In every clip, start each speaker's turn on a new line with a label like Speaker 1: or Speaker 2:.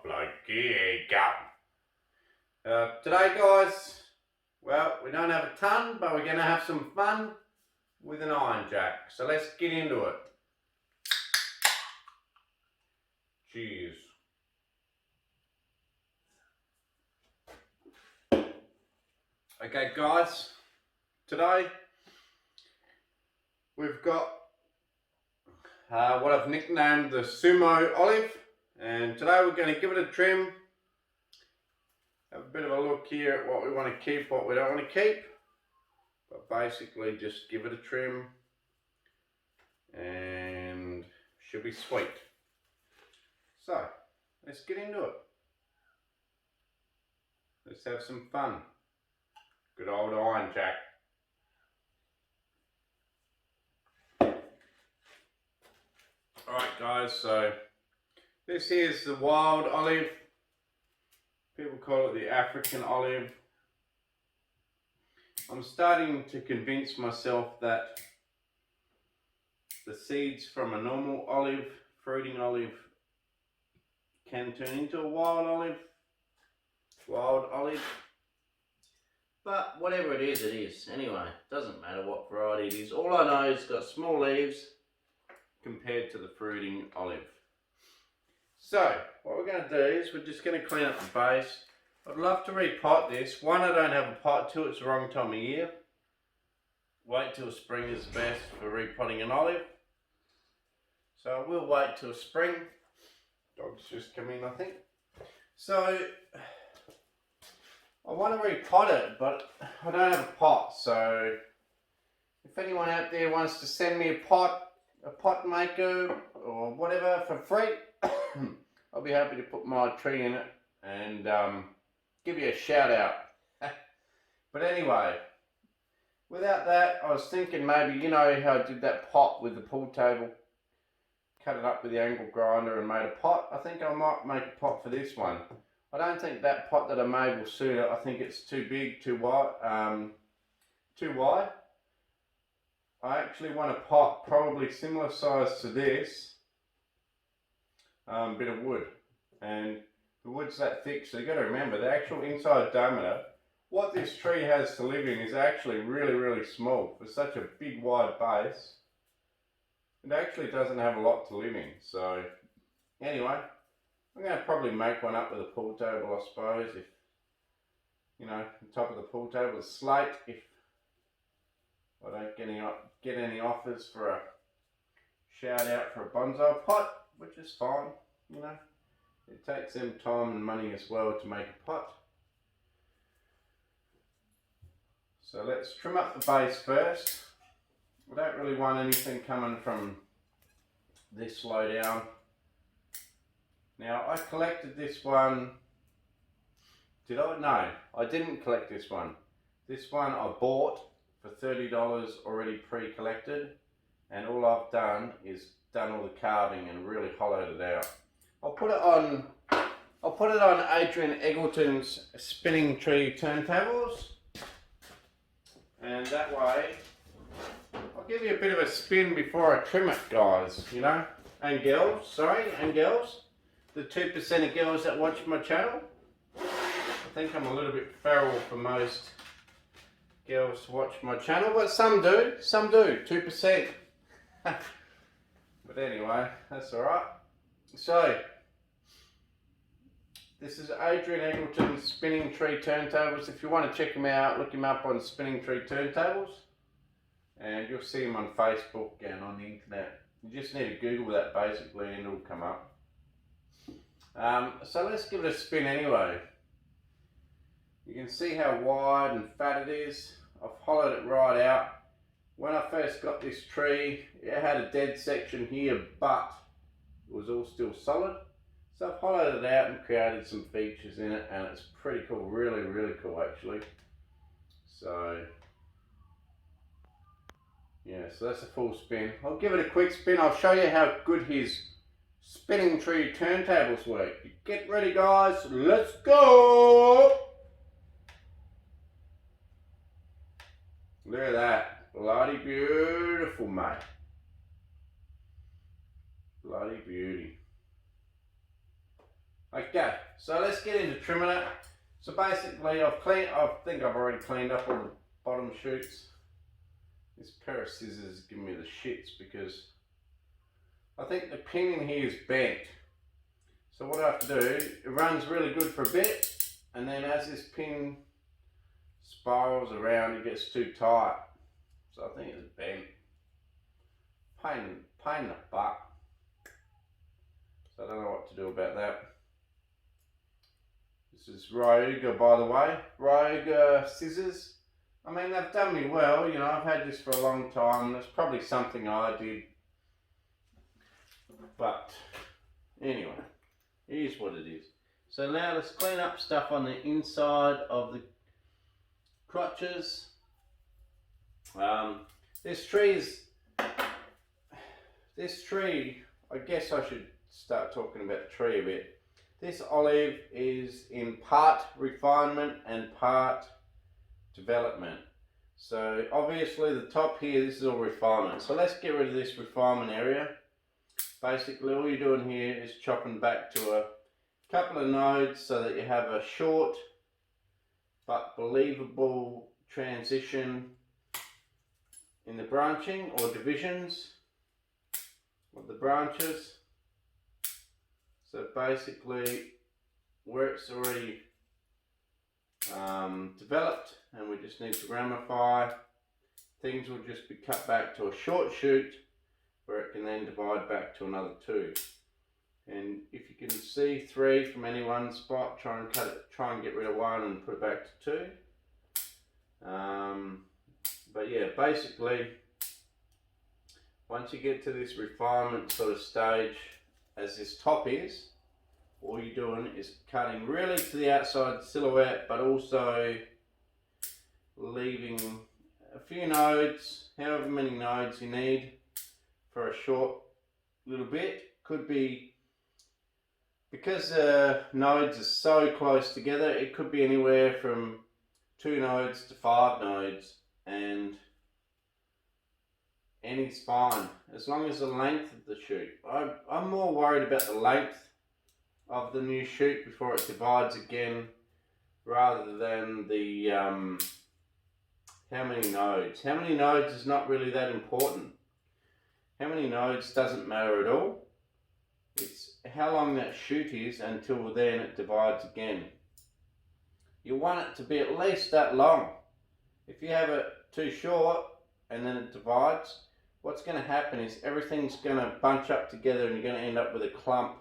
Speaker 1: Bloke, here you go. Today guys, well, we don't have a ton, but we're going to have some fun with an iron jack. So let's get into it. Cheers. Okay guys, today we've got what I've nicknamed the Sumo Olive, and today we're going to give it a trim, have a bit of a look here at what we want to keep, what we don't want to keep, but basically just give it a trim and should be sweet. So let's get into it. Let's have some fun. Good old iron jack. Alright guys, so this here's the wild olive. People call it the African olive. I'm starting to convince myself that the seeds from a normal olive, fruiting olive, can turn into a wild olive. But whatever it is. Anyway, doesn't matter what variety it is. All I know is it's got small leaves compared to the fruiting olive. So what we're going to do is we're just going to clean up the base. I'd love to repot this. One, I don't have a pot. Two, it's the wrong time of year. Wait till spring is best for repotting an olive. So I will wait till spring. Dog's just come in, I think. So I want to repot it, but I don't have a pot. So if anyone out there wants to send me a pot maker or whatever for free, I'll be happy to put my tree in it and give you a shout out. But anyway, without that, I was thinking maybe, you know how I did that pot with the pool table, cut it up with the angle grinder and made a pot. I think I might make a pot for this one. I don't think that pot that I made will suit it. I think it's too big, too wide. I actually want a pot probably similar size to this, bit of wood, and the wood's that thick, so you've got to remember the actual inside diameter, what this tree has to live in is actually really small. For such a big wide base, it actually doesn't have a lot to live in. So anyway, I'm going to probably make one up with a pool table, I suppose, if, you know, on top of the pool table, a slate, if I don't get any offers for a shout out for a bonsai pot, which is fine, you know. It takes them time and money as well to make a pot. So let's trim up the base first. I don't really want anything coming from this low down. Now I collected this one. Did I? No, I didn't collect this one. This one I bought for $30 already pre-collected, and all I've done is done all the carving and really hollowed it out. I'll put it on Adrian Eggleton's spinning tree turntables, and that way I'll give you a bit of a spin before I trim it, guys, you know, and girls, the 2% of girls that watch my channel. I think I'm a little bit feral for most girls to watch my channel, but some do, 2%. But anyway, that's alright. So, this is Adrian Eggleton's Spinning Tree Turntables. If you want to check him out, look him up on Spinning Tree Turntables, and you'll see him on Facebook and on the internet. You just need to Google that basically and it'll come up. So let's give it a spin anyway. You can see how wide and fat it is. I've hollowed it right out. When I first got this tree, it had a dead section here, but it was all still solid. So I've hollowed it out and created some features in it, and it's pretty cool, really cool actually. So yeah, so that's a full spin. I'll give it a quick spin. I'll show you how good his spinning tree turntables work. Get ready guys, let's go! Look at that, bloody beautiful, mate. Bloody beauty. Okay, so let's get into trimming it. So basically I think I've already cleaned up all the bottom shoots. This pair of scissors is giving me the shits because I think the pin in here is bent. So what I have to do, it runs really good for a bit, and then as this pin spirals around it gets too tight. So I think it's bent. Pain in the butt. So I don't know what to do about that. This is Ryuga, by the way. Ryuga scissors. I mean, they've done me well, you know, I've had this for a long time. That's probably something I did. But anyway, it is what it is. So now let's clean up stuff on the inside of the crotches. This tree, I guess I should start talking about the tree a bit. This olive is in part refinement and part development. So obviously the top here, this is all refinement. So let's get rid of this refinement area. Basically all you're doing here is chopping back to a couple of nodes so that you have a short but believable transition in the branching or divisions of the branches. So basically where it's already developed and we just need to ramify, things will just be cut back to a short shoot where it can then divide back to another two. And if you can see 3 from any one spot, try and get rid of 1 and put it back to 2. But yeah, basically once you get to this refinement sort of stage, as this top is, all you're doing is cutting really to the outside silhouette, but also leaving a few nodes, however many nodes you need for a short little bit. Could be, because the nodes are so close together, it could be anywhere from 2 nodes to 5 nodes, and any's fine as long as the length of the shoot. I'm more worried about the length of the new shoot before it divides again, rather than the how many nodes. How many nodes is not really that important. How many nodes doesn't matter at all. It's how long that shoot is until then it divides again. You want it to be at least that long. If you have it too short and then it divides, what's going to happen is everything's going to bunch up together and you're going to end up with a clump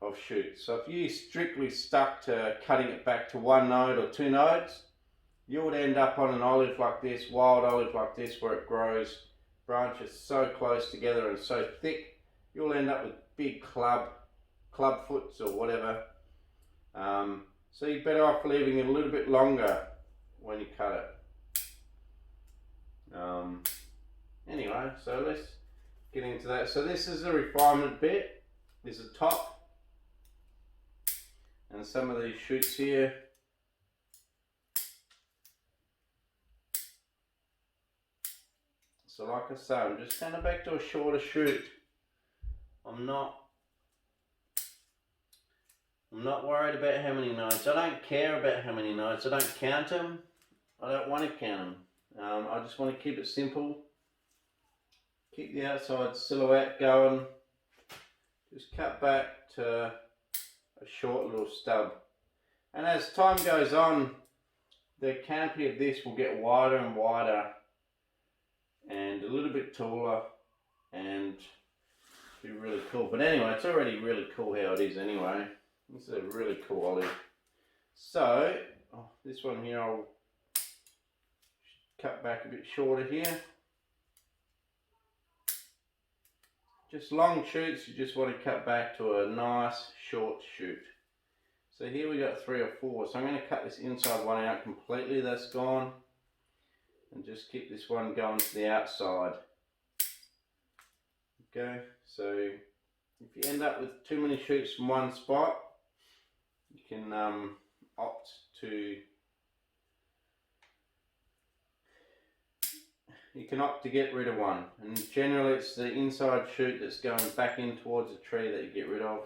Speaker 1: of shoots. So if you strictly stuck to cutting it back to 1 node or 2 nodes, you would end up on an olive like this, wild olive like this, where it grows branches so close together and so thick, you'll end up with big club foots or whatever. So you're better off leaving it a little bit longer when you cut it. Anyway, so let's get into that. So this is the refinement bit. There's a top and some of these shoots here. So like I say, I'm just going back to a shorter shoot. I'm not worried about how many nodes. I don't care about how many nodes. I don't count them. I don't want to count them. I just want to keep it simple. Keep the outside silhouette going. Just cut back to a short little stub. And as time goes on, the canopy of this will get wider and wider and a little bit taller and be really cool. But anyway, it's already really cool how it is anyway. This is a really cool olive. So, this one here I'll cut back a bit shorter here. Just long shoots, you just want to cut back to a nice short shoot. So here we got 3 or 4. So I'm going to cut this inside one out completely, that's gone. And just keep this one going to the outside. Okay, so if you end up with too many shoots from one spot, you can opt to get rid of one, and generally it's the inside shoot that's going back in towards the tree that you get rid of.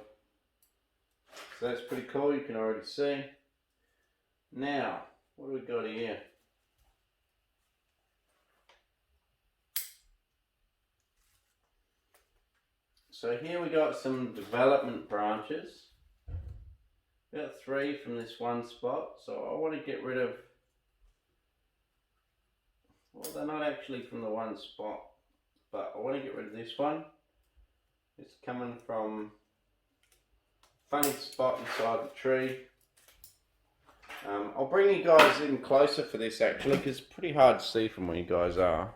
Speaker 1: So that's pretty cool, you can already see. Now, what do we got here? So here we got some development branches. We got 3 from this one spot, so I want to get rid of, well, they're not actually from the one spot, but I want to get rid of this one. It's coming from a funny spot inside the tree. I'll bring you guys in closer for this actually, because it's pretty hard to see from where you guys are.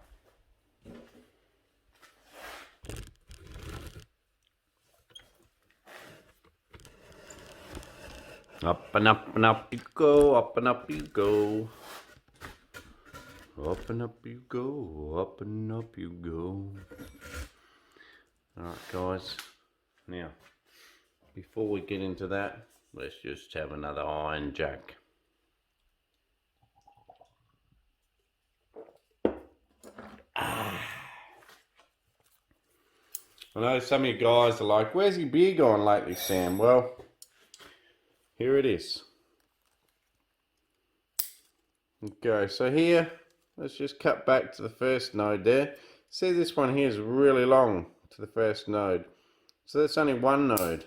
Speaker 1: Up and up and up you go, up and up you go. Up and up you go, up and up you go. Alright guys, now before we get into that, let's just have another iron jack. I know some of you guys are like, where's your beer gone lately, Sam? Well, here it is. Okay, so here, let's just cut back to the first node there. See, this one here is really long to the first node. So that's only one node.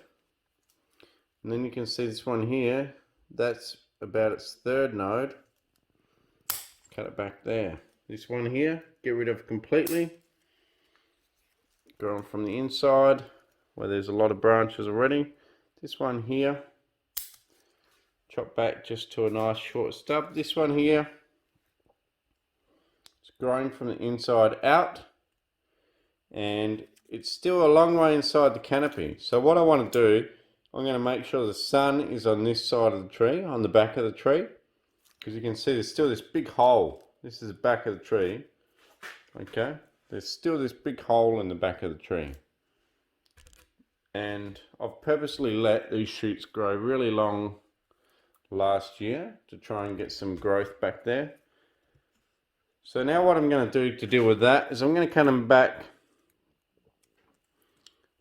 Speaker 1: And then you can see this one here, that's about its 3rd node. Cut it back there. This one here, get rid of completely. Going from the inside, where there's a lot of branches already. This one here, chop back just to a nice short stub. This one here, it's growing from the inside out, and it's still a long way inside the canopy. So what I want to do, I'm going to make sure the sun is on this side of the tree, on the back of the tree, because you can see there's still this big hole. This is the back of the tree. Okay, there's still this big hole in the back of the tree. And I've purposely let these shoots grow really long last year to try and get some growth back there. So now what I'm going to do to deal with that is I'm going to cut them back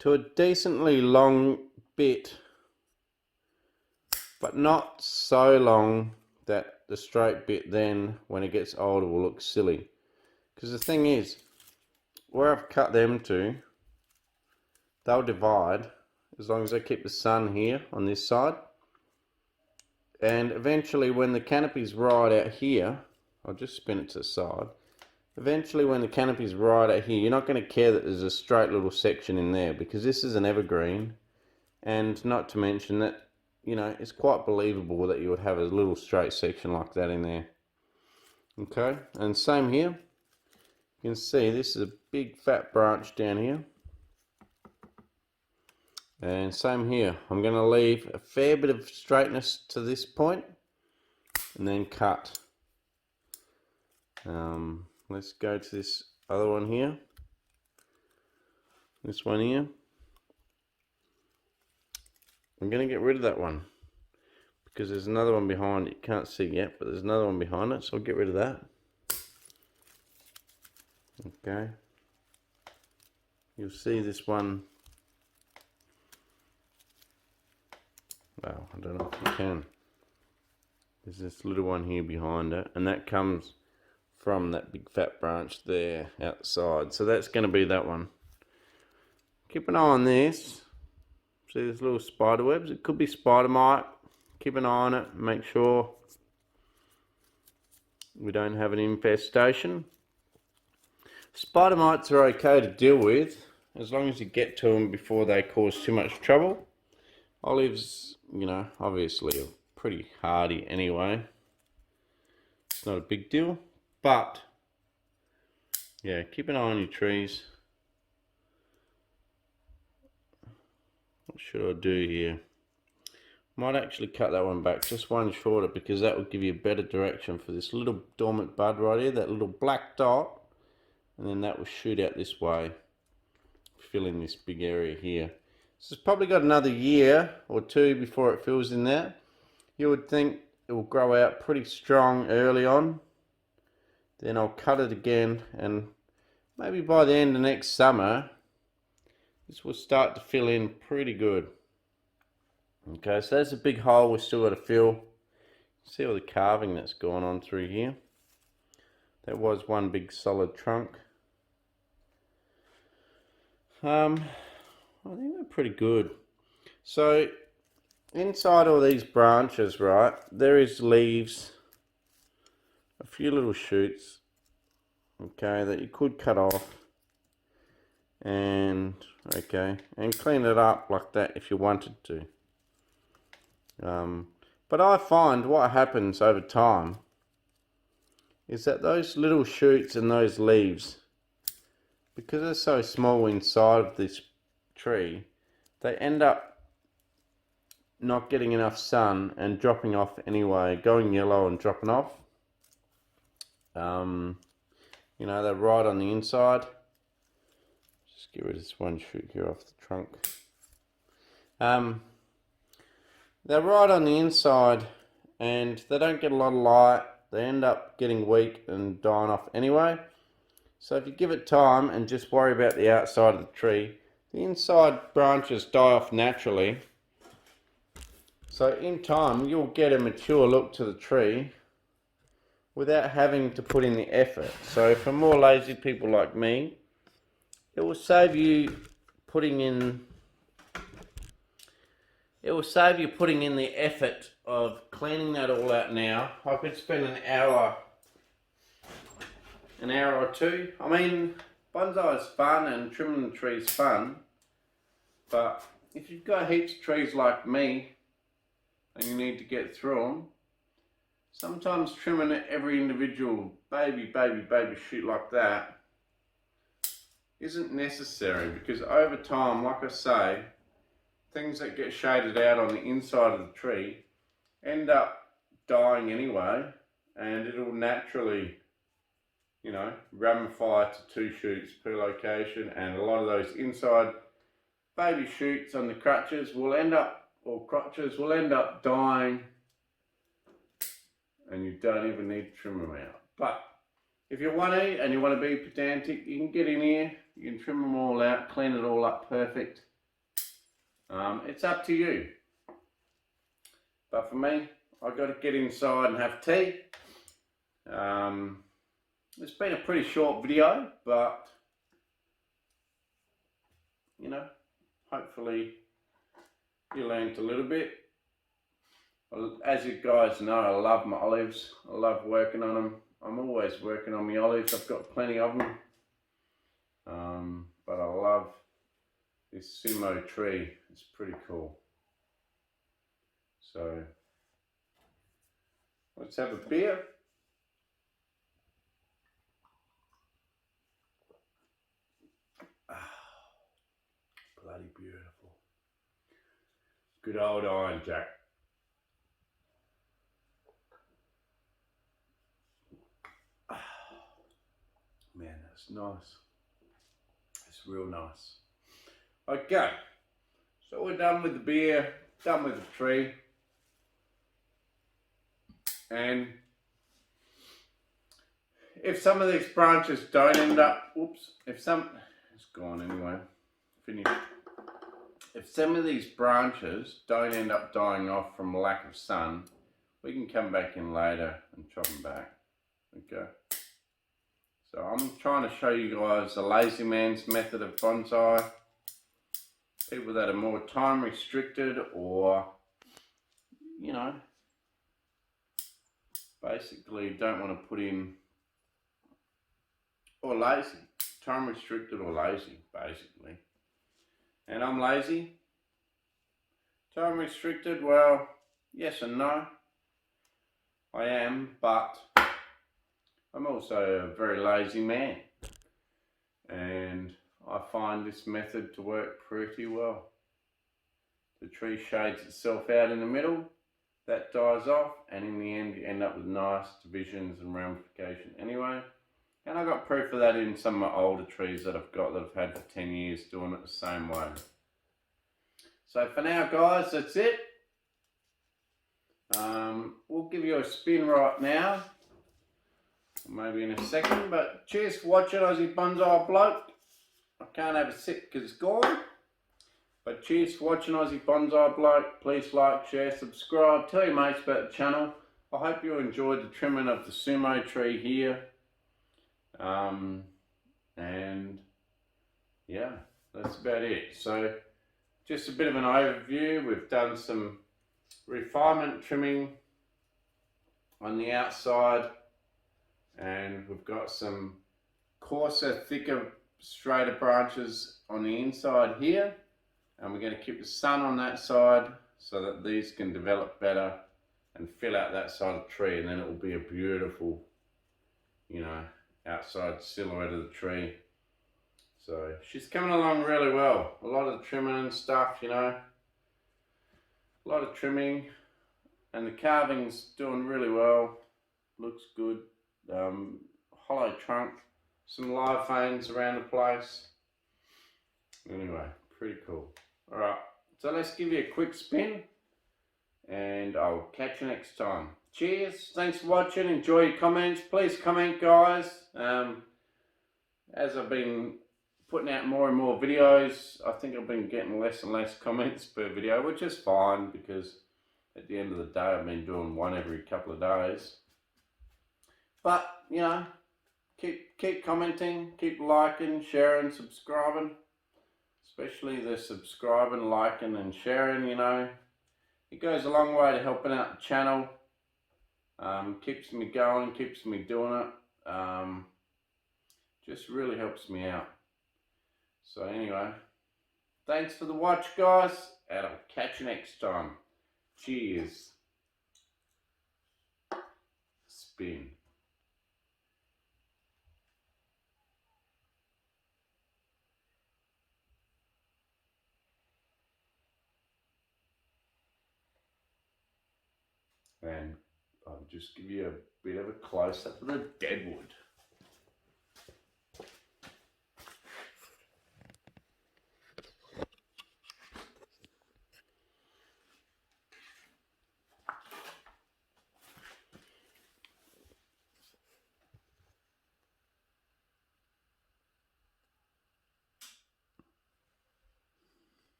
Speaker 1: to a decently long bit, but not so long that the straight bit then when it gets older will look silly. Because the thing is, where I've cut them to, they'll divide as long as I keep the sun here on this side. And eventually when the canopy's right out here, I'll just spin it to the side. Eventually when the canopy's right out here, you're not going to care that there's a straight little section in there, because this is an evergreen. And not to mention that, you know, it's quite believable that you would have a little straight section like that in there. Okay, and same here. You can see this is a big fat branch down here. And same here. I'm going to leave a fair bit of straightness to this point and then cut. Let's go to this other one here. This one here. I'm going to get rid of that one because there's another one behind it. You can't see yet, but there's another one behind it, so I'll get rid of that. Okay. You'll see this one. Well, I don't know if you can. There's this little one here behind it, and that comes from that big fat branch there outside. So that's going to be that one. Keep an eye on this. See these little spider webs? It could be spider mite. Keep an eye on it. Make sure we don't have an infestation. Spider mites are okay to deal with as long as you get to them before they cause too much trouble. Olives, you know, obviously are pretty hardy anyway. It's not a big deal, but yeah, keep an eye on your trees. What should I do here? Might actually cut that one back just one shorter, because that will give you a better direction for this little dormant bud right here, that little black dot, and then that will shoot out this way, fill in this big area here. So it's probably got another year or two before it fills in there. You would think it will grow out pretty strong early on. Then I'll cut it again, and maybe by the end of next summer, this will start to fill in pretty good. Okay, so there's a big hole we've still got to fill. See all the carving that's gone on through here. That was one big solid trunk. I think they're pretty good. So inside all these branches, right, there is leaves, a few little shoots, okay, that you could cut off and clean it up like that if you wanted to. But I find what happens over time is that those little shoots and those leaves, because they're so small inside of this tree, they end up not getting enough sun and dropping off anyway, going yellow and dropping off. You know, they're right on the inside. Just get rid of this one shoot here off the trunk. They're right on the inside and they don't get a lot of light. They end up getting weak and dying off anyway. So if you give it time and just worry about the outside of the tree, the inside branches die off naturally. So in time, you'll get a mature look to the tree without having to put in the effort. So for more lazy people like me, it will save you putting in the effort of cleaning that all out now. I could spend an hour or two. I mean, bonsai is fun and trimming the trees fun, but if you've got heaps of trees like me and you need to get through them, sometimes trimming every individual baby shoot like that isn't necessary, because over time, like I say, things that get shaded out on the inside of the tree end up dying anyway, and it'll naturally, you know, ramify to 2 shoots per location, and a lot of those inside baby shoots on the crotches will end up dying, and you don't even need to trim them out. But if you want to, and you want to be pedantic, you can get in here, you can trim them all out, clean it all up perfect. It's up to you. But for me, I've got to get inside and have tea. It's been a pretty short video, but you know, hopefully you learned a little bit. As you guys know, I love my olives. I love working on them. I'm always working on my olives. I've got plenty of them. But I love this Sumo tree. It's pretty cool. So let's have a beer. Bloody beautiful. Good old Iron Jack. Man, that's nice. It's real nice. Okay, so we're done with the beer, done with the tree. And if some of these branches don't end up, it's gone anyway, finished. If some of these branches don't end up dying off from lack of sun, we can come back in later and chop them back, okay? So I'm trying to show you guys the lazy man's method of bonsai. People that are more time restricted, or, you know, basically don't want to put in, or lazy, time restricted or lazy, basically. And I'm lazy. Time restricted, well, yes and no. I am, but I'm also a very lazy man. And I find this method to work pretty well. The tree shades itself out in the middle, that dies off, and in the end you end up with nice divisions and ramification anyway. And I got proof of that in some of my older trees that I've got that I've had for 10 years doing it the same way. So for now guys, that's it. We'll give you a spin right now, maybe in a second, but cheers for watching Aussie Bonsai Bloke. I can't have a sip because it's gone. But cheers for watching Aussie Bonsai Bloke. Please like, share, subscribe. Tell your mates about the channel. I hope you enjoyed the trimming of the sumo tree here. And yeah, that's about it. So just a bit of an overview. We've done some refinement trimming on the outside, and we've got some coarser, thicker, straighter branches on the inside here, and we're going to keep the sun on that side so that these can develop better and fill out that side of the tree, and then it will be a beautiful, you know, outside silhouette of the tree. So she's coming along really well. A lot of trimming and stuff, you know, a lot of trimming, and the carving's doing really well. Looks good. Hollow trunk, some live veins around the place. Anyway, pretty cool. Alright, so let's give you a quick spin, and I'll catch you next time. Cheers, thanks for watching, enjoy your comments. Please comment, guys. As I've been putting out more and more videos, I think I've been getting less and less comments per video, which is fine, because at the end of the day I've been doing one every couple of days. But, you know, keep commenting, keep liking, sharing, subscribing. Especially the subscribing, liking and sharing, you know. It goes a long way to helping out the channel. Keeps me going, keeps me doing it. Just really helps me out. So anyway, thanks for the watch, guys, and I'll catch you next time. Cheers. Spin. And I'll just give you a bit of a close-up of the deadwood.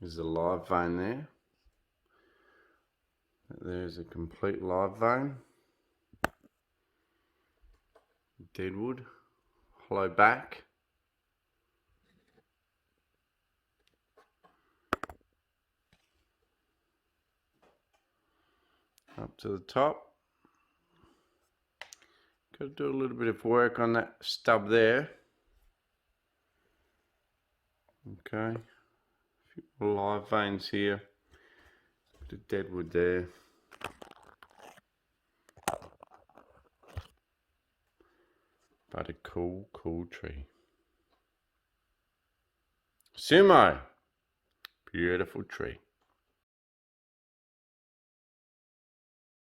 Speaker 1: There's a live vein there. There's a complete live vein. Deadwood. Hollow back. Up to the top. Got to do a little bit of work on that stub there. Okay. A few live veins here. Bit of deadwood there. But a cool, cool tree. Sumo. Beautiful tree.